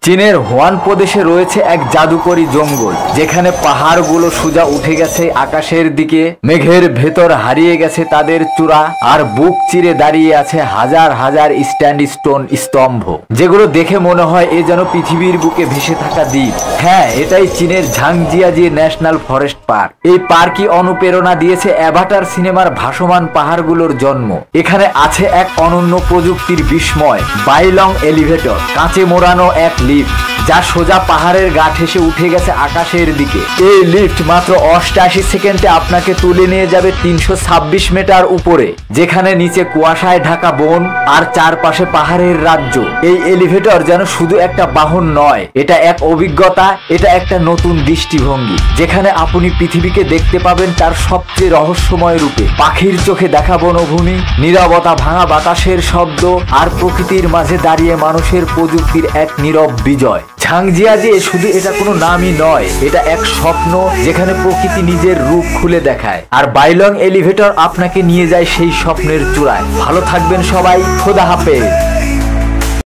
চীনের হুয়ান প্রদেশে রয়েছে এক জাদুকরী জঙ্গল, যেখানে পাহাড়গুলো সোজা উঠে গেছে আকাশের দিকে, মেঘের ভেতর হারিয়ে গেছে তাদের চূড়া, আর বুক চিরে দাঁড়িয়ে আছে হাজার হাজার স্ট্যান্ডস্টোন স্তম্ভ, যেগুলো দেখে মনে হয় এ যেন পৃথিবীর বুকে ভেসে থাকা দ্বীপ। হ্যাঁ, এটাই চীনের ঝাংজিয়াজি ন্যাশনাল ফরেস্ট পার্ক। এই পার্কই অনুপ্রেরণা দিয়েছে অ্যাভাটার সিনেমার ভাসমান পাহাড়গুলোর জন্ম। এখানে আছে এক অনন্য প্রযুক্তির বিস্ময়, বাইলং এলিভেটর, কাঁচে মোড়ানো এক লিফট যা সোজা পাহাড়ের গা ঘেঁষে উঠে গেছে আকাশের দিকে। এই লিফট মাত্র 88 সেকেন্ডে আপনাকে তুলে নিয়ে যাবে 326 মিটার উপরে, যেখানে নিচে কুয়াশায় ঢাকা বন আর চারপাশে পাহাড়ের রাজ্য। এই এলিভেটর যেন শুধু একটা বাহন নয়, এটা এক অভিজ্ঞতা, এটা একটা নতুন দৃষ্টিভঙ্গি, যেখানে আপনি পৃথিবীকে দেখতে পাবেন তার সবচেয়ে রহস্যময় রূপে। পাখির চোখে দেখা বনভূমি, নীরবতা ভাঙা বাতাসের শব্দ, আর প্রকৃতির মাঝে দাঁড়িয়ে মানুষের প্রযুক্তির এক নীরব বিজয়। ঝাংজিয়াজি শুধু এটা কোনো নামই নয়, এটা এক স্বপ্ন যেখানে প্রকৃতি নিজের রূপ খুলে দেখায়, আর বাইলং এলিভেটর আপনাকে নিয়ে যায় সেই স্বপ্নের চূড়ায়। ভালো থাকবেন সবাই, খোদা হাফেজ।